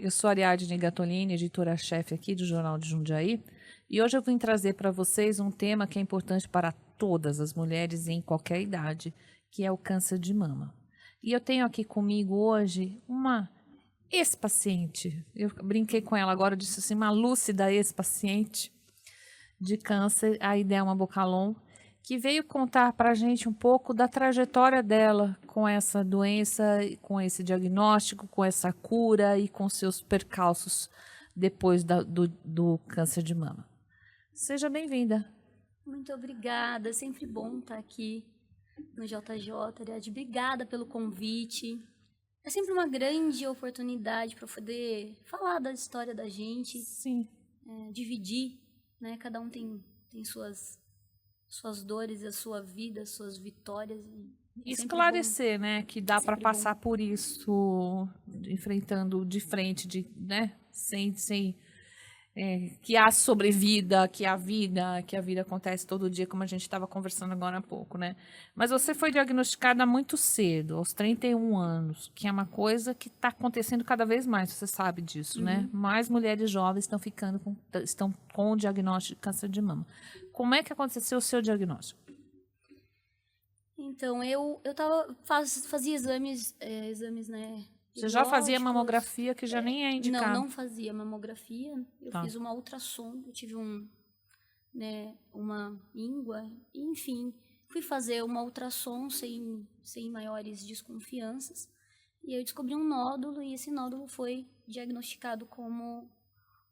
eu sou Ariadne Gatolini, editora-chefe aqui do Jornal de Jundiaí, e hoje eu vim trazer para vocês um tema que é importante para todas as mulheres em qualquer idade, que é o câncer de mama. E eu tenho aqui comigo hoje uma ex-paciente, eu brinquei com ela agora, eu disse assim, uma lúcida ex-paciente de câncer, a Idelma Bocalon, que veio contar para a gente um pouco da trajetória dela com essa doença, com esse diagnóstico, com essa cura e com seus percalços depois do câncer de mama. Seja bem-vinda. Muito obrigada, é sempre bom estar aqui no JJ, Ariadne. Obrigada pelo convite. É sempre uma grande oportunidade para poder falar da história da gente. Sim. Dividir, né? Cada um tem suas dores, a sua vida, as suas vitórias. Esclarecer, né, que dá para passar por isso, enfrentando de frente, né, sem que há sobrevida, que a vida acontece todo dia, como a gente estava conversando agora há pouco, né? Mas você foi diagnosticada muito cedo, aos 31 anos, que é uma coisa que está acontecendo cada vez mais, você sabe disso, né? Mais mulheres jovens estão com o diagnóstico de câncer de mama. Como é que aconteceu o seu diagnóstico? Então, eu fazia exames, né? Você já fazia mamografia, que já nem é indicado. Não fazia mamografia. Eu fiz uma ultrassom, eu tive uma íngua, enfim. Fui fazer uma ultrassom sem maiores desconfianças. E eu descobri um nódulo, e esse nódulo foi diagnosticado como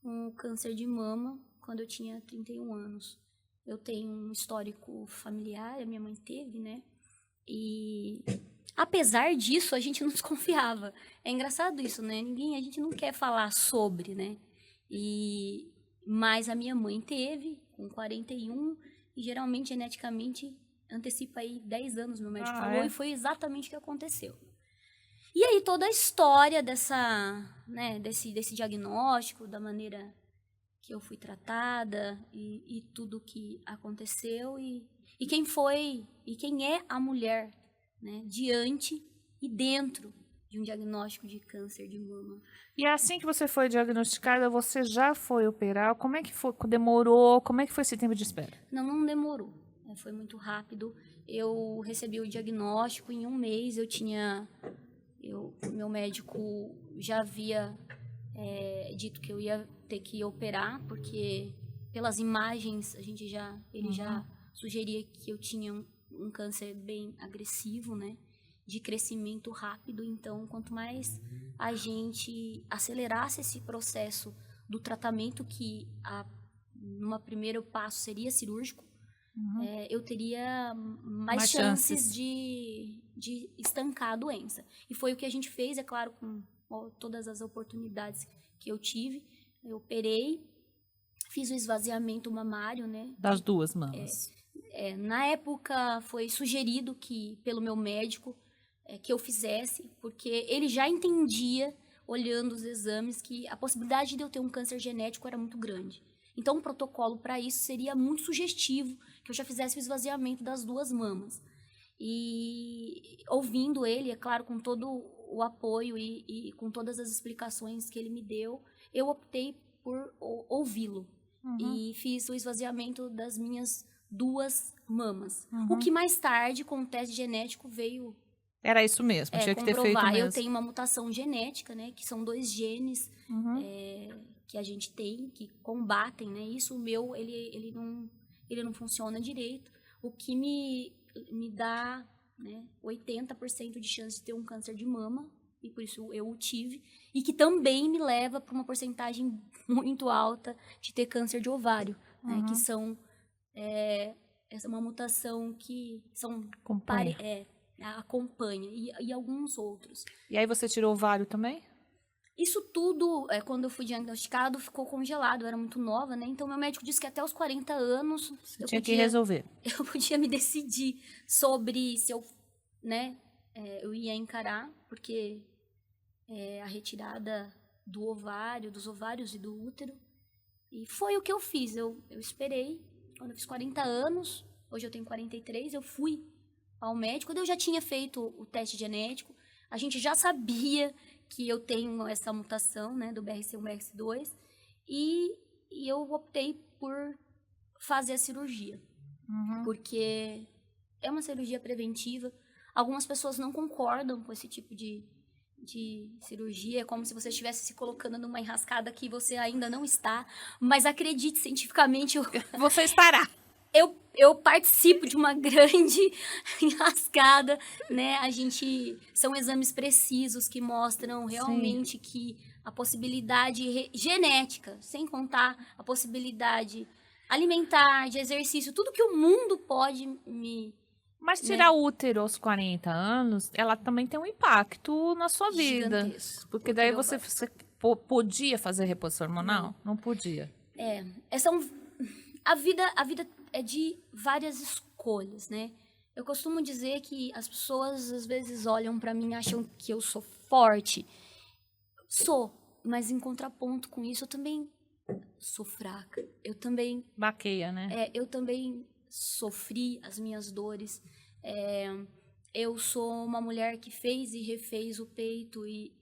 um câncer de mama quando eu tinha 31 anos. Eu tenho um histórico familiar, a minha mãe teve, né? E apesar disso, a gente não desconfiava. É engraçado isso, né? A gente não quer falar sobre, né? Mas a minha mãe teve, com 41, e geralmente, geneticamente, antecipa aí 10 anos, meu médico falou, e foi exatamente o que aconteceu. E aí, toda a história desse diagnóstico, da maneira que eu fui tratada, e tudo que aconteceu, e quem foi, e quem é a mulher, né, diante e dentro de um diagnóstico de câncer de mama. E assim que você foi diagnosticada, você já foi operar? Como é que foi? Demorou? Como é que foi esse tempo de espera? Não demorou. Foi muito rápido. Eu recebi o diagnóstico em um mês. Meu médico já havia dito que eu ia ter que operar, porque pelas imagens ele já sugeria que eu tinha um câncer bem agressivo, né, de crescimento rápido. Então, quanto mais a gente acelerasse esse processo do tratamento, que numa primeiro passo seria cirúrgico, eu teria mais chances de estancar a doença. E foi o que a gente fez, é claro, com todas as oportunidades que eu tive. Eu operei, fiz o esvaziamento mamário, né? Das duas mamas. Na época foi sugerido pelo meu médico que eu fizesse, porque ele já entendia, olhando os exames, que a possibilidade de eu ter um câncer genético era muito grande. Então, o protocolo para isso seria muito sugestivo, que eu já fizesse o esvaziamento das duas mamas. E ouvindo ele, é claro, com todo o apoio e com todas as explicações que ele me deu, eu optei por ouvi-lo. E fiz o esvaziamento das minhas duas mamas. O que mais tarde, com o teste genético, veio... Era isso mesmo, tinha que ter feito mesmo. Eu tenho uma mutação genética, né? Que são 2 genes que a gente tem, que combatem, né? Isso, o meu, ele não funciona direito. O que me dá, né, 80% de chance de ter um câncer de mama, e por isso eu o tive, e que também me leva para uma porcentagem muito alta de ter câncer de ovário, né, que são essa é uma mutação que acompanha, e alguns outros. E aí você tirou ovário também? Isso tudo, quando eu fui diagnosticado, ficou congelado, eu era muito nova, né? Então, meu médico disse que até os 40 anos... Você tinha que resolver. Eu podia me decidir sobre se eu, né, eu ia encarar, porque a retirada dos ovários e do útero. E foi o que eu fiz. Eu esperei, quando eu fiz 40 anos, hoje eu tenho 43, eu fui ao médico. Quando eu já tinha feito o teste genético, a gente já sabia que eu tenho essa mutação, né, do BRCA1, BRCA2, e eu optei por fazer a cirurgia, porque é uma cirurgia preventiva. Algumas pessoas não concordam com esse tipo de cirurgia, é como se você estivesse se colocando numa enrascada que você ainda não está, mas acredite, cientificamente, Você estará. eu participo de uma grande enrascada, né? São exames precisos que mostram realmente que a possibilidade genética, sem contar a possibilidade alimentar, de exercício, tudo que o mundo pode Mas tirar o útero aos 40 anos, ela também tem um impacto na sua vida. Gigantesco. Porque daí você podia fazer reposição hormonal? Não podia. A vida é de várias escolhas, né? Eu costumo dizer que as pessoas às vezes olham pra mim e acham que eu sou forte. Sou, mas em contraponto com isso eu também sou fraca. Eu também Baqueia, né? eu também sofri as minhas dores. Eu sou uma mulher que fez e refez o peito e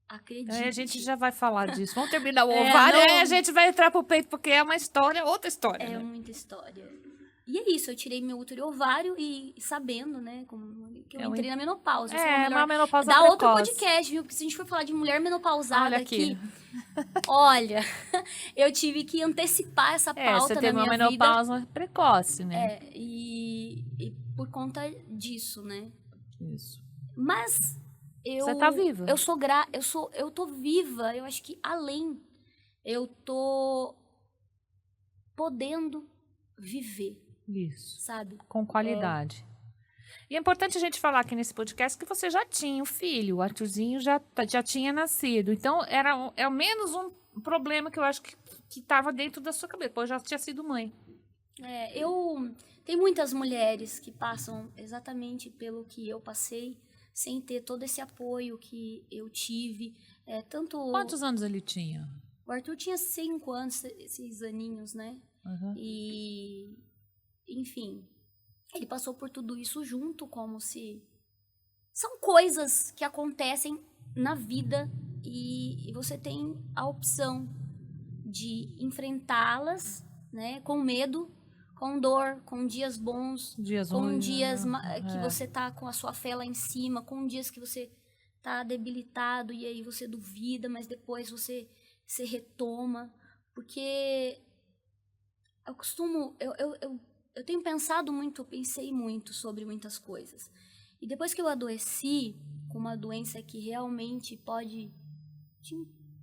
acredite. Aí a gente já vai falar disso. Vamos terminar o ovário e a gente vai entrar pro peito, porque é uma história, outra história. É né? muita história. E é isso, eu tirei meu útero e ovário e sabendo, né, que eu entrei na menopausa. Uma menopausa Dá precoce. outro podcast, viu? Porque se a gente for falar de mulher menopausada Olha aqui. Olha, eu tive que antecipar essa pauta você teve na minha uma menopausa precoce, né? E por conta disso, né? Isso. Mas Você tá viva. Eu tô viva, eu acho que além, eu tô podendo viver. Isso. Sabe? Com qualidade. E é importante a gente falar aqui nesse podcast que você já tinha um filho, o Arthurzinho já tinha nascido. Então, é ao menos um problema que eu acho que estava dentro da sua cabeça, pois já tinha sido mãe. Tem muitas mulheres que passam exatamente pelo que eu passei, sem ter todo esse apoio que eu tive. Quantos anos ele tinha? O Arthur tinha 5 anos, 6 aninhos, né? E, enfim, ele passou por tudo isso junto, como se... São coisas que acontecem na vida e você tem a opção de enfrentá-las, né? Com medo, com dor, com dias bons, com dias que você tá com a sua fé lá em cima, com dias que você tá debilitado e aí você duvida, mas depois você retoma, porque... Eu tenho pensado muito, eu pensei muito sobre muitas coisas. E depois que eu adoeci com uma doença que realmente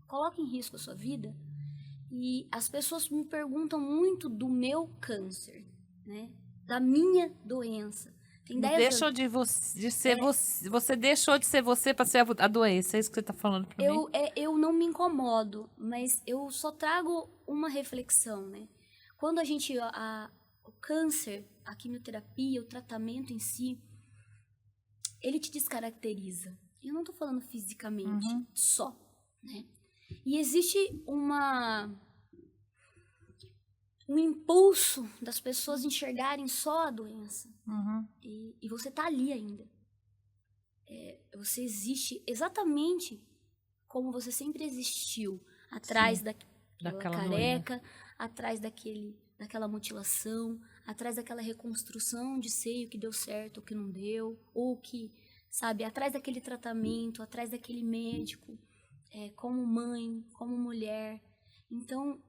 coloca em risco a sua vida, e as pessoas me perguntam muito do meu câncer, né? Da minha doença. Tem 10 anos. Você deixou de ser você para ser a doença, é isso que você está falando para mim? Eu não me incomodo, mas eu só trago uma reflexão, né? Quando a gente... O câncer, a quimioterapia, o tratamento em si, ele te descaracteriza. Eu não tô falando fisicamente só, né? E existe um impulso das pessoas enxergarem só a doença. E você tá ali ainda. Você existe exatamente como você sempre existiu. Atrás daquela careca, atrás daquela mutilação, atrás daquela reconstrução de seio que deu certo ou que não deu, ou que, sabe, atrás daquele tratamento, atrás daquele médico, como mãe, como mulher. Então,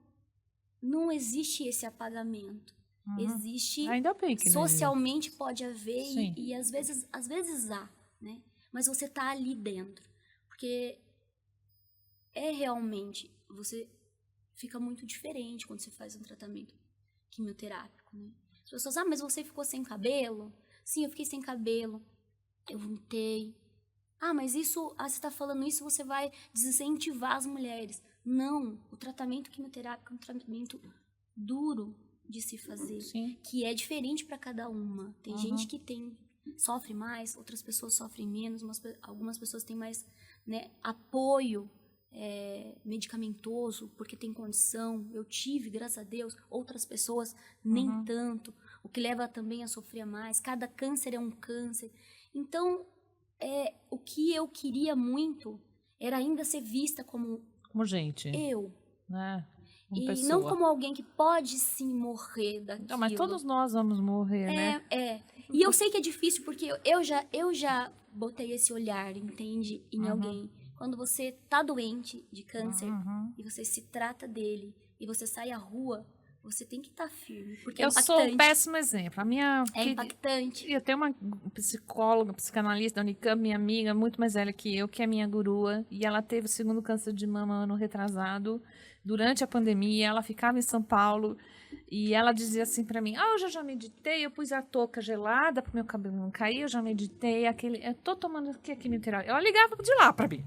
não existe esse apagamento. Existe, ainda bem que socialmente pode haver e às vezes há, né? Mas você tá ali dentro, porque realmente, você fica muito diferente quando você faz um tratamento quimioterápico, né? As pessoas, mas você ficou sem cabelo? Sim, eu fiquei sem cabelo. Eu untei. Mas isso, você está falando isso, você vai desincentivar as mulheres. Não, o tratamento quimioterápico é um tratamento duro de se fazer, que é diferente para cada uma. Tem gente que sofre mais, outras pessoas sofrem menos, algumas pessoas têm mais, né, apoio medicamentoso, porque tem condição. Eu tive, graças a Deus, outras pessoas nem tanto, o que leva também a sofrer mais. Cada câncer é um câncer. Então, o que eu queria muito era ainda ser vista como gente, né? Como e pessoa. não como alguém que pode sim morrer daquilo. Não, mas todos nós vamos morrer, né? E eu sei que é difícil, porque eu já botei esse olhar, entende? Em alguém. Quando você tá doente de câncer e você se trata dele e você sai à rua, você tem que estar firme, porque é impactante. Eu sou um péssimo exemplo. É impactante. Eu tenho uma psicóloga, psicanalista da Unicamp, minha amiga, muito mais velha que eu, que é minha gurua, e ela teve o segundo câncer de mama ano retrasado, durante a pandemia. Ela ficava em São Paulo e ela dizia assim pra mim: eu já meditei, eu pus a touca gelada pro meu cabelo não cair, eu já meditei, eu tô tomando aqui a quimioterapia. Ela ligava de lá pra mim,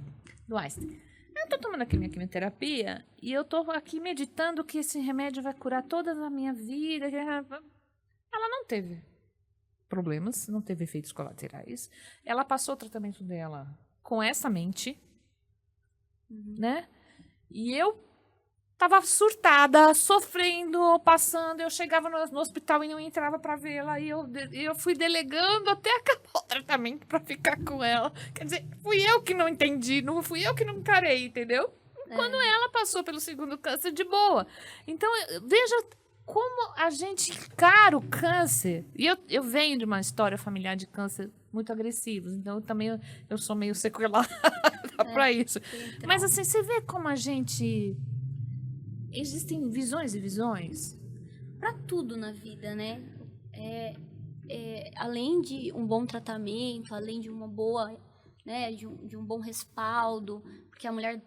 do Einstein. Eu tô tomando aqui minha quimioterapia e eu tô aqui meditando que esse remédio vai curar toda a minha vida. Ela não teve problemas, não teve efeitos colaterais. Ela passou o tratamento dela com essa mente, né? E eu tava surtada, sofrendo, passando. Eu chegava no hospital e não entrava pra vê-la. E eu fui delegando até acabar o tratamento pra ficar com ela. Quer dizer, fui eu que não entendi, não fui eu que não encarei, entendeu? Quando ela passou pelo segundo câncer de boa. Então, veja como a gente encara o câncer. E eu venho de uma história familiar de câncer muito agressivos. Então, eu sou meio sequelada pra isso. Mas, assim, você vê como a gente... Existem visões e visões? Para tudo na vida, né? Além de um bom tratamento, além de uma boa, né, de um bom respaldo, porque a mulher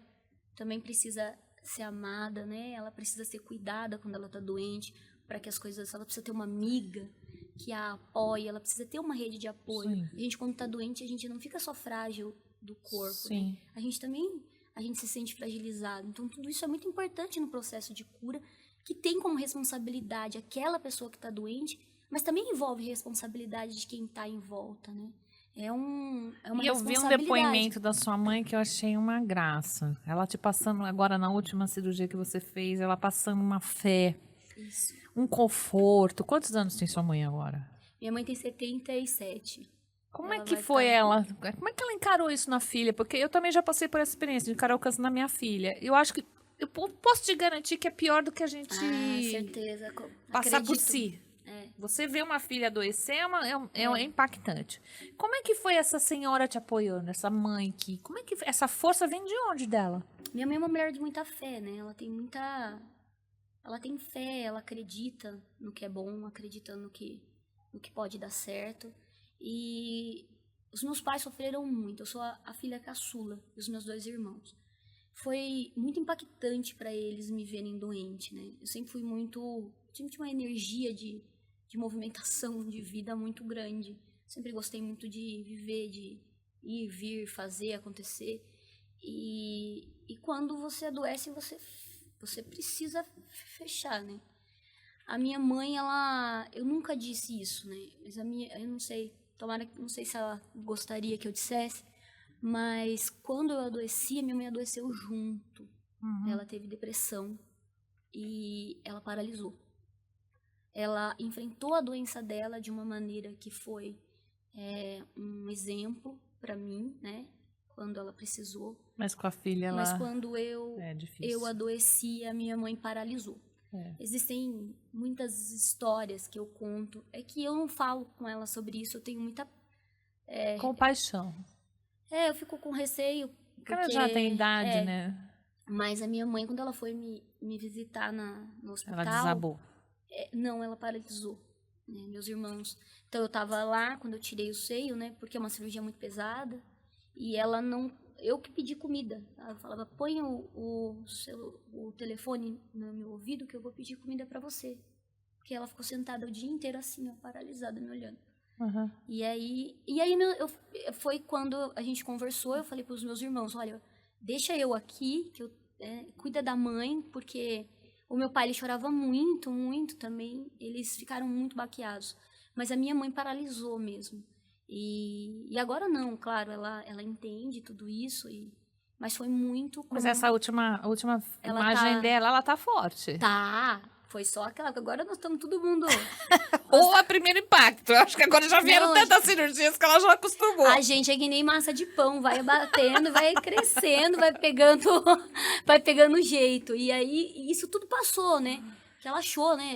também precisa ser amada, né? Ela precisa ser cuidada quando ela está doente, para que as coisas... Ela precisa ter uma amiga que a apoie, ela precisa ter uma rede de apoio. Sim. A gente, quando está doente, a gente não fica só frágil do corpo, Sim. né? A gente também... A gente se sente fragilizado. Então, tudo isso é muito importante no processo de cura, que tem como responsabilidade aquela pessoa que está doente, mas também envolve responsabilidade de quem está em volta, né? É uma E eu vi um depoimento da sua mãe que eu achei uma graça. Ela te passando agora na última cirurgia que você fez, ela passando uma fé, Isso. um conforto. Quantos anos tem sua mãe agora? Minha mãe tem 77. Como é que foi ela? Como é que ela encarou isso na filha? Porque eu também já passei por essa experiência de encarar o câncer na minha filha. Eu acho que eu posso te garantir que é pior do que a gente certeza. passar por si. Você vê uma filha adoecer é impactante. Como é que foi essa senhora te apoiando, essa mãe que... Como é que essa força vem de onde dela? Minha mãe é uma mulher de muita fé, né? Ela tem fé, ela acredita no que é bom, acredita no que pode dar certo. E os meus pais sofreram muito. Eu sou a filha caçula dos meus 2 irmãos. Foi muito impactante para eles me verem doente, né? Eu sempre fui tinha uma energia de movimentação de vida muito grande. Sempre gostei muito de viver, de ir, vir, fazer, acontecer. E quando você adoece, você precisa fechar, né? A minha mãe, eu nunca disse isso, né? Mas eu não sei, não sei se ela gostaria que eu dissesse, mas quando eu adoeci, minha mãe adoeceu junto. Ela teve depressão e ela paralisou. Ela enfrentou a doença dela de uma maneira que foi um exemplo para mim, né? Quando ela precisou. Mas com a filha Mas quando eu adoeci, a minha mãe paralisou. Existem muitas histórias que eu conto. É que eu não falo com ela sobre isso. Eu tenho muita... compaixão. Eu fico com receio. Porque ela já tem idade, né? Mas a minha mãe, quando ela foi me visitar no hospital... Ela desabou. Não, ela paralisou. Né? Meus irmãos... Então, eu tava lá quando eu tirei o seio, né? Porque é uma cirurgia muito pesada. E ela não... Eu que pedi comida. Ela falava, põe o telefone no meu ouvido que eu vou pedir comida para você. Porque ela ficou sentada o dia inteiro assim, ó, paralisada, me olhando. E aí foi quando a gente conversou, eu falei para os meus irmãos, olha, deixa eu aqui, que cuida da mãe, porque o meu pai ele chorava muito, muito também. Eles ficaram muito baqueados. Mas a minha mãe paralisou mesmo. E agora não, claro, ela entende tudo isso, mas foi muito... Mas essa última imagem dela, ela tá forte. Tá foi só aquela. Agora nós estamos todo mundo. Ou a primeiro impacto. Eu acho que agora já vieram Não, tantas cirurgias que ela já acostumou. A gente é que nem massa de pão, vai batendo, vai crescendo, vai pegando jeito. E aí, isso tudo passou, né? Que ela achou, né?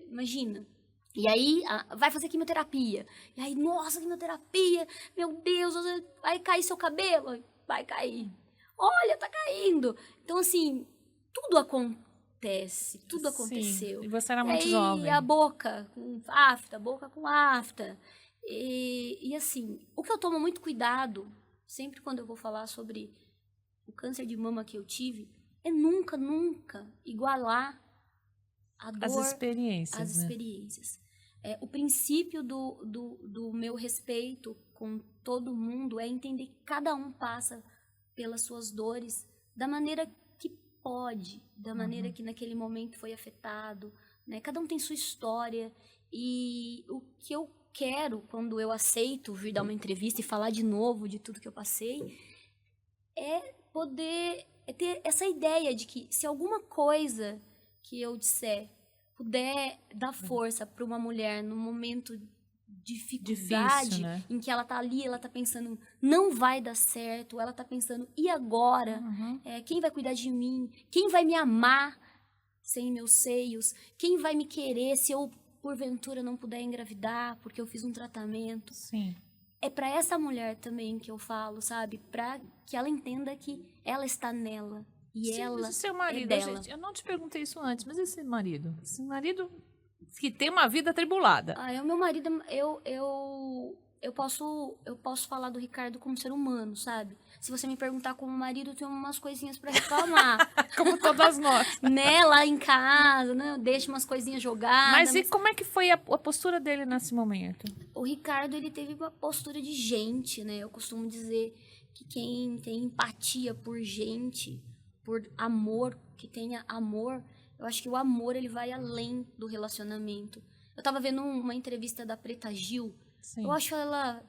Imagina. E aí, vai fazer quimioterapia. E aí, nossa, quimioterapia, meu Deus, vai cair seu cabelo? Vai cair. Olha, tá caindo. Então, assim, tudo acontece, tudo aconteceu. Sim, e você era muito aí, jovem. A boca com afta. E assim, o que eu tomo muito cuidado, sempre quando eu vou falar sobre o câncer de mama que eu tive, é nunca igualar a dor, as experiências. O princípio do meu respeito com todo mundo é entender que cada um passa pelas suas dores da maneira que pode, da maneira que naquele momento foi afetado, né? Cada um tem sua história, e o que eu quero, quando eu aceito vir dar uma entrevista e falar de novo de tudo que eu passei, é poder ter essa ideia de que se alguma coisa que eu disser puder dar força para uma mulher num momento de dificuldade, difícil, né? em que ela tá ali, ela tá pensando, não vai dar certo, ela tá pensando, e agora? Quem vai cuidar de mim? Quem vai me amar sem meus seios? Quem vai me querer se eu, porventura, não puder engravidar porque eu fiz um tratamento? Sim. É para essa mulher também que eu falo, sabe? Para que ela entenda que ela está nela. E sim, ela mas o seu marido, é dela. gente, eu não te perguntei isso antes, mas esse marido que tem uma vida atribulada. O meu marido, eu posso falar do Ricardo como ser humano, sabe? Se você me perguntar como marido, eu tenho umas coisinhas para reclamar. Como todas nós. Né, lá em casa, né? Eu deixo umas coisinhas jogadas. Mas e como é que foi a postura dele nesse momento? O Ricardo, ele teve uma postura de gente, né? Eu costumo dizer que quem tem empatia por gente, por amor, que tenha amor, eu acho que o amor, ele vai além do relacionamento. Eu tava vendo uma entrevista da Preta Gil. Sim. Eu acho ela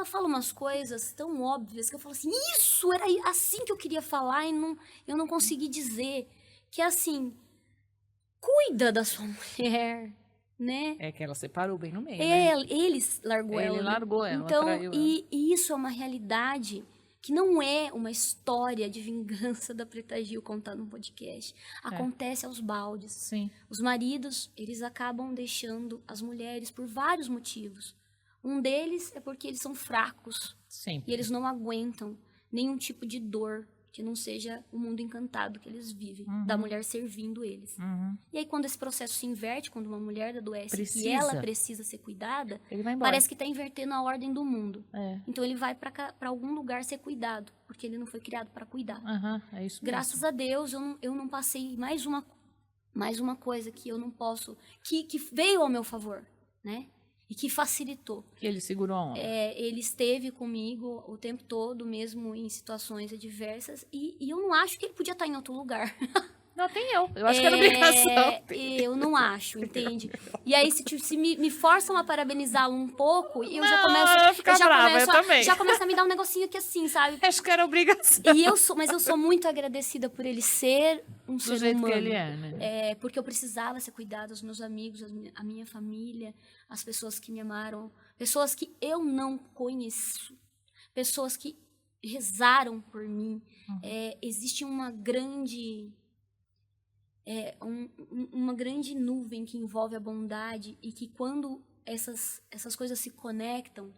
fala umas coisas tão óbvias que eu falo assim, isso era assim que eu queria falar e eu não consegui dizer. Que é assim, cuida da sua mulher, né? É que ela separou bem no meio, Ele largou ela. Ele largou ela, então, traiu ela. E isso é uma realidade que não é uma história de vingança da Preta Gil contada no podcast. Acontece aos baldes. Sim. Os maridos, eles acabam deixando as mulheres por vários motivos. Um deles é porque eles são fracos. Sim. E eles não aguentam nenhum tipo de dor que não seja o mundo encantado que eles vivem, da mulher servindo eles. E aí, quando esse processo se inverte, quando uma mulher adoece e ela precisa ser cuidada, ele vai embora. parece que está invertendo a ordem do mundo. É. Então, ele vai para algum lugar ser cuidado, porque ele não foi criado para cuidar. É isso mesmo. Graças a Deus, eu não passei mais uma coisa que eu não posso, que veio ao meu favor, né? E que facilitou. Que ele segurou a onda. Ele esteve comigo o tempo todo, mesmo em situações adversas, e eu não acho que ele podia estar em outro lugar. Não, tem eu. Eu acho que era obrigação. Eu não acho, entende? E aí, se me forçam a parabenizá-lo um pouco, eu já começo já começa a me dar um negocinho aqui assim, sabe? Acho que era obrigação. Mas eu sou muito agradecida por ele ser um ser humano. Do jeito que ele é, né? Porque eu precisava ser cuidada dos meus amigos, a minha família, as pessoas que me amaram, pessoas que eu não conheço, pessoas que rezaram por mim. Existe uma grande... uma grande nuvem que envolve a bondade e que quando essas coisas se conectam,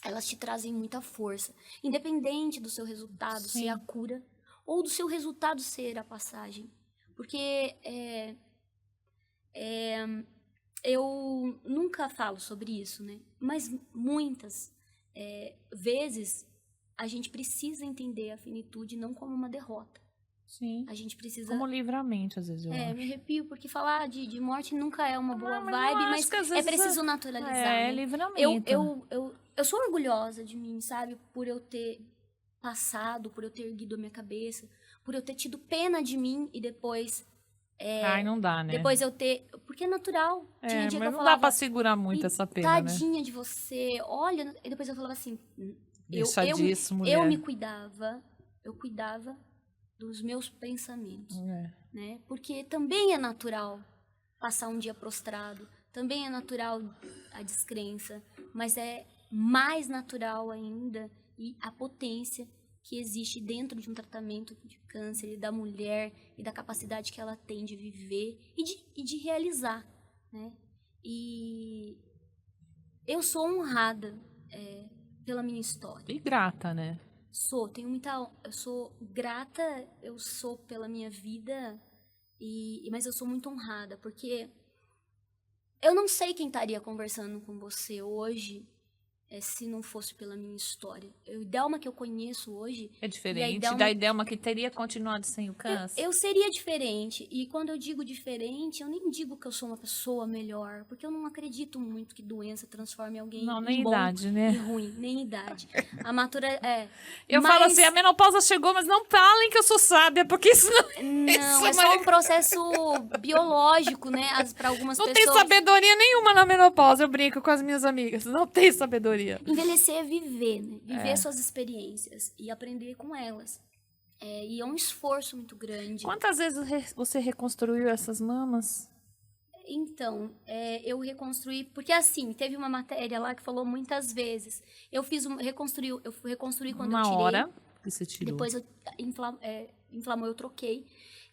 elas te trazem muita força. Independente do seu resultado ser a cura ou do seu resultado ser a passagem. Porque eu nunca falo sobre isso, né? Mas muitas vezes a gente precisa entender a finitude não como uma derrota. Sim. A gente precisa... Como livramento, às vezes, eu acho. Me arrepio, porque falar de morte nunca é uma boa vibe, mas é preciso naturalizar. É, né? livramento. Eu sou orgulhosa de mim, sabe? Por eu ter passado, por eu ter erguido a minha cabeça, por eu ter tido pena de mim e depois... Ai, não dá, né? Depois eu ter... Porque é natural. Tinha dia mas que eu não falava, dá pra segurar muito essa pena, né? Tadinha de você, olha... E depois eu falava assim... Deixa disso, mulher. Eu me cuidava, eu cuidava dos meus pensamentos, né? Porque também é natural passar um dia prostrado. Também é natural a descrença, mas é mais natural ainda e a potência que existe dentro de um tratamento de câncer da mulher e da capacidade que ela tem de viver e de realizar, né? E eu sou honrada pela minha história. E grata, né? Eu sou grata, eu sou pela minha vida, mas eu sou muito honrada, porque eu não sei quem estaria conversando com você hoje se não fosse pela minha história. A Idelma que eu conheço hoje... É diferente da Idelma que teria continuado sem o câncer? Eu seria diferente. E quando eu digo diferente, eu nem digo que eu sou uma pessoa melhor, porque eu não acredito muito que doença transforme alguém não, nem em bom idade, né? e ruim. Nem idade. A Eu falo assim, a menopausa chegou, mas não falem que eu sou sábia, porque isso não... Não, é só um processo biológico, né? Para algumas pessoas... Não tem sabedoria nenhuma na menopausa, eu brinco com as minhas amigas. Não tem sabedoria. Envelhecer é viver, né? Viver suas experiências e aprender com elas. E é um esforço muito grande. Quantas vezes você reconstruiu essas mamas? Então, eu reconstruí... Porque assim, teve uma matéria lá que falou muitas vezes. Eu reconstruí quando eu tirei. Uma hora que você tirou. Depois inflamou, eu troquei.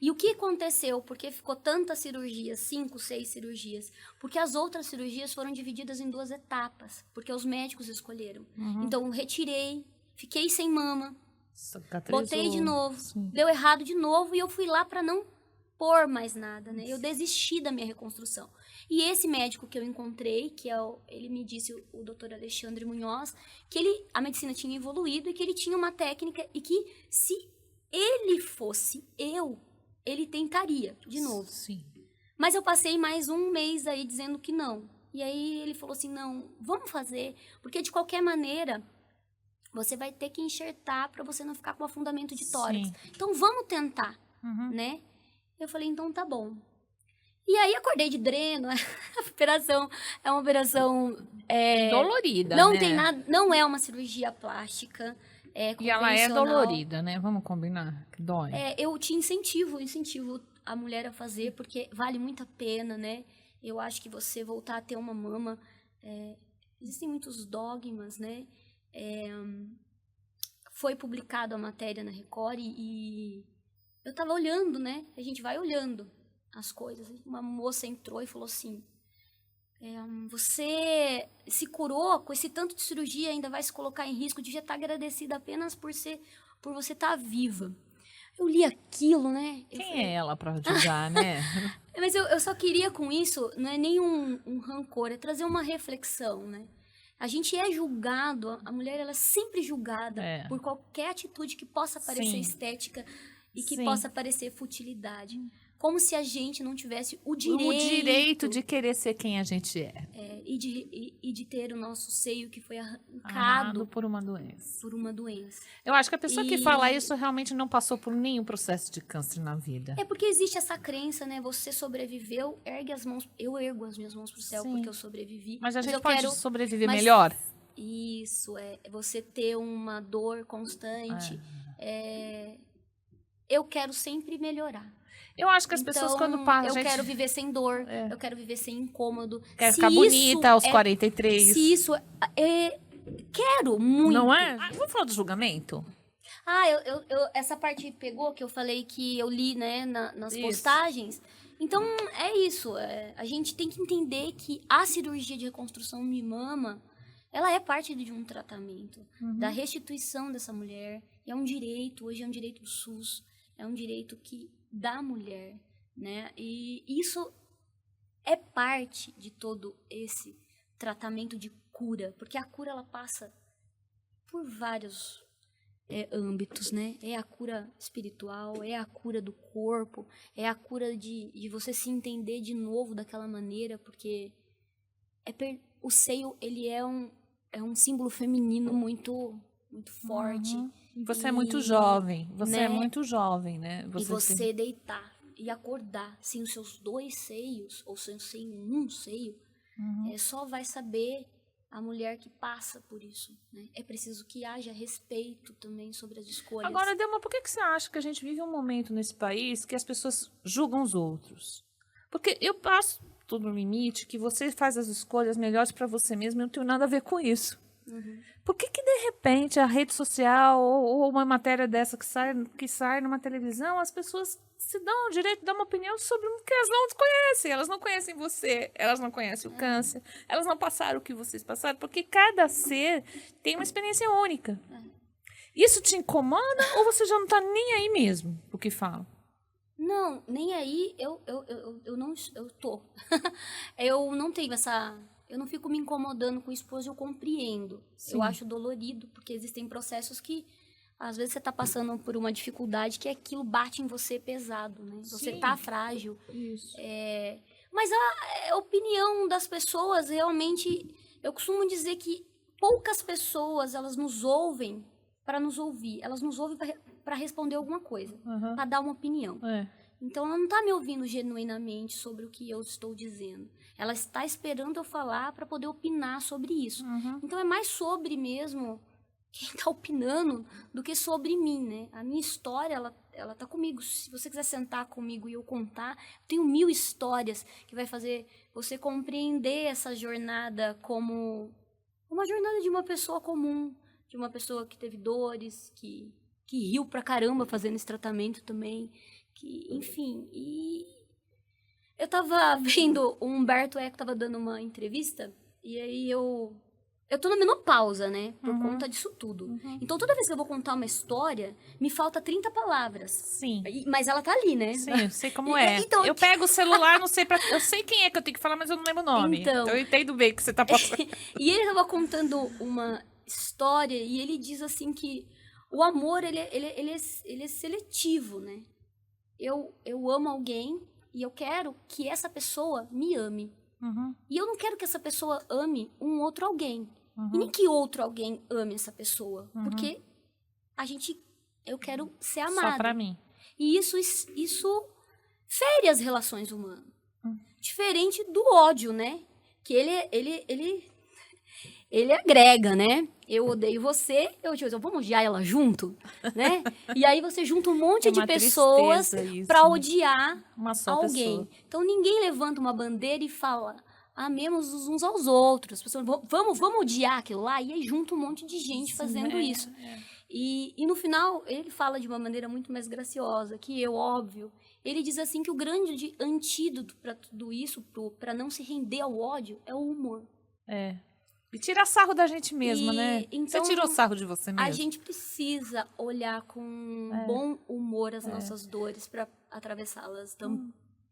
E o que aconteceu? Porque ficou tantas cirurgias, 5, 6 cirurgias, porque as outras cirurgias foram divididas em 2 etapas, porque os médicos escolheram. Então, retirei, fiquei sem mama, botei de novo, deu errado de novo, e eu fui lá para não pôr mais nada, né? Eu desisti da minha reconstrução. E esse médico que eu encontrei, ele me disse, o Dr. Alexandre Munhoz, que a medicina tinha evoluído e que ele tinha uma técnica e que se ele fosse ele tentaria de novo. Sim. Mas eu passei mais um mês aí dizendo que não. E aí ele falou assim, não, vamos fazer, porque de qualquer maneira você vai ter que enxertar para você não ficar com afundamento de tórax. Sim. Então vamos tentar, né? Eu falei, então tá bom. E aí acordei de dreno, a operação é uma operação... dolorida, não né? tem nada, não é uma cirurgia plástica. E ela é dolorida, né? Vamos combinar, que dói. Eu te incentivo a mulher a fazer, porque vale muito a pena, né? Eu acho que você voltar a ter uma mama... existem muitos dogmas, né? Foi publicada a matéria na Record e eu tava olhando, né? A gente vai olhando as coisas. Uma moça entrou e falou assim... você se curou com esse tanto de cirurgia, ainda vai se colocar em risco, devia estar agradecida apenas por você estar viva. Eu li aquilo, né? Quem é ela para julgar, né? Mas eu só queria com isso, não é nem um rancor, é trazer uma reflexão, né? A gente é julgado, a mulher ela é sempre julgada por qualquer atitude que possa parecer estética e que possa parecer futilidade. Como se a gente não tivesse o direito de querer ser quem a gente é. E de ter o nosso seio que foi arrancado por uma doença. Eu acho que a pessoa que fala isso realmente não passou por nenhum processo de câncer na vida. É porque existe essa crença, né? Você sobreviveu, ergue as mãos. Eu ergo as minhas mãos pro céu porque eu sobrevivi. Mas a gente pode sobreviver melhor? Isso, você ter uma dor constante. Eu quero sempre melhorar. Eu acho que as pessoas quando passam... Eu quero viver sem dor, eu quero viver sem incômodo. Quero ficar bonita aos 43. Se isso... quero muito. Não é? Vamos falar do julgamento? Essa parte pegou, que eu falei que eu li, né, nas postagens. Então, é isso. A gente tem que entender que a cirurgia de reconstrução de mama, ela é parte de um tratamento. Da restituição dessa mulher. E é um direito, hoje é um direito do SUS. É um direito da mulher, né? E isso é parte de todo esse tratamento de cura, porque a cura ela passa por vários âmbitos, né? É a cura espiritual, é a cura do corpo, é a cura de você se entender de novo daquela maneira, porque o seio ele é um símbolo feminino muito forte. Você é muito jovem. É muito jovem, né? Você deitar e acordar sem os seus 2 seios, ou sem um seio, só vai saber a mulher que passa por isso, né? É preciso que haja respeito também sobre as escolhas. Agora, Delma, por que você acha que a gente vive um momento nesse país que as pessoas julgam os outros? Porque eu passo todo o limite que você faz as escolhas melhores para você mesmo e não tenho nada a ver com isso. Por que de repente a rede social ou uma matéria dessa que sai numa televisão, as pessoas se dão o direito de dar uma opinião sobre o que elas não conhecem? Elas não conhecem você, elas não conhecem o câncer, elas não passaram o que vocês passaram, porque cada ser tem uma experiência única. Isso te incomoda ou você já não tá nem aí mesmo o que fala? Não, nem aí eu não eu tô. Eu não tenho essa. Eu não fico me incomodando com isso, pois eu compreendo. Sim. Eu acho dolorido, porque existem processos que às vezes você tá passando por uma dificuldade que aquilo bate em você pesado, né? Você Sim. tá frágil. Isso. Mas a opinião das pessoas realmente, eu costumo dizer que poucas pessoas elas nos ouvem para nos ouvir, elas nos ouvem para responder alguma coisa, para dar uma opinião. Então ela não está me ouvindo genuinamente sobre o que eu estou dizendo. Ela está esperando eu falar para poder opinar sobre isso. Então é mais sobre mesmo quem está opinando do que sobre mim, né? A minha história, ela tá comigo. Se você quiser sentar comigo e eu contar, eu tenho 1000 histórias que vai fazer você compreender essa jornada como uma jornada de uma pessoa comum, de uma pessoa que teve dores, que riu pra caramba fazendo esse tratamento também, que, enfim, e eu tava vendo, o Humberto Eco tava dando uma entrevista, e aí eu tô na menopausa, né, por conta disso tudo. Então, toda vez que eu vou contar uma história, me falta 30 palavras. Sim. Mas ela tá ali, né? Sim, eu sei como é. Então, eu pego o celular, não sei eu sei quem é que eu tenho que falar, mas eu não lembro o nome. Então eu entendo bem o que você tá passando. E ele tava contando uma história, e ele diz assim que o amor, ele é seletivo, né? Eu amo alguém e eu quero que essa pessoa me ame. E eu não quero que essa pessoa ame um outro alguém. E nem que outro alguém ame essa pessoa. Porque eu quero ser amada. Só pra mim. E isso fere as relações humanas. Diferente do ódio, né? Que ele agrega, né? Eu odeio você, vamos odiar ela junto, né? E aí você junta um monte de pessoas para odiar alguém. Pessoa. Então ninguém levanta uma bandeira e fala, amemos uns aos outros. As pessoas, vamos odiar aquilo lá, e aí junta um monte de gente fazendo isso. E no final, ele fala de uma maneira muito mais graciosa, que óbvio. Ele diz assim que o grande antídoto para tudo isso, para não se render ao ódio, é o humor. E tirar sarro da gente mesma, né? Então, você tirou sarro de você mesma? A gente precisa olhar com bom humor as nossas dores para atravessá-las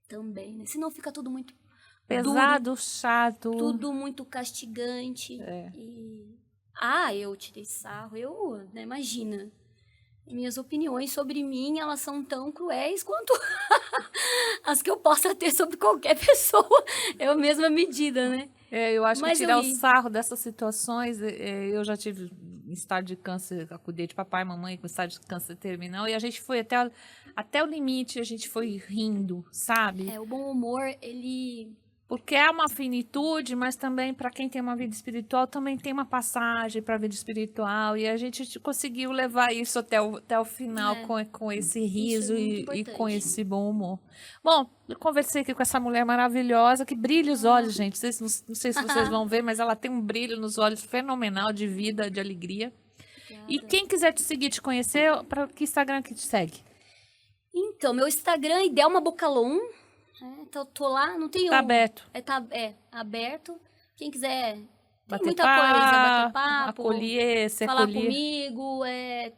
também, né? Senão fica tudo muito pesado, duro, chato. Tudo muito castigante. Eu tirei sarro, né, imagina. Minhas opiniões sobre mim, elas são tão cruéis quanto as que eu possa ter sobre qualquer pessoa. É a mesma medida, né? Eu acho que tirar o sarro dessas situações, eu já tive estado de câncer, eu cuidei de papai e mamãe com estado de câncer terminal, e a gente foi até o limite, a gente foi rindo, sabe? O bom humor, ele... Porque é uma finitude, mas também para quem tem uma vida espiritual, também tem uma passagem para a vida espiritual. E a gente conseguiu levar isso até o final com esse riso e com esse bom humor. Bom, eu conversei aqui com essa mulher maravilhosa, que brilha os olhos, gente. Não sei se vocês vão ver, mas ela tem um brilho nos olhos fenomenal de vida, de alegria. Obrigada. E quem quiser te seguir, te conhecer, para que Instagram que te segue? Então, meu Instagram é Idelma Bocalon. Então, tô lá, não tenho... Tá aberto. Aberto. Quem quiser, bater muita coisa, bater papo, falar acolher comigo,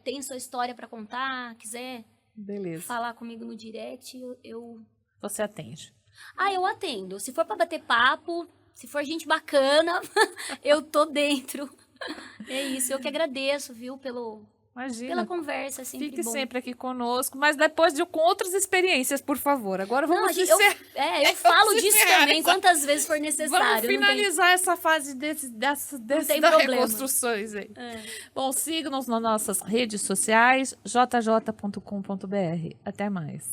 tem sua história pra contar, quiser falar comigo no direct, Você atende? Eu atendo. Se for pra bater papo, se for gente bacana, eu tô dentro. É isso, eu que agradeço, viu, pela conversa, é sempre Fique bom. sempre aqui conosco, mas depois com outras experiências, por favor. Agora vamos eu falo disso também, quantas vezes for necessário. Vamos finalizar essa fase das reconstruções aí. Bom, siga-nos nas nossas redes sociais, jj.com.br. Até mais.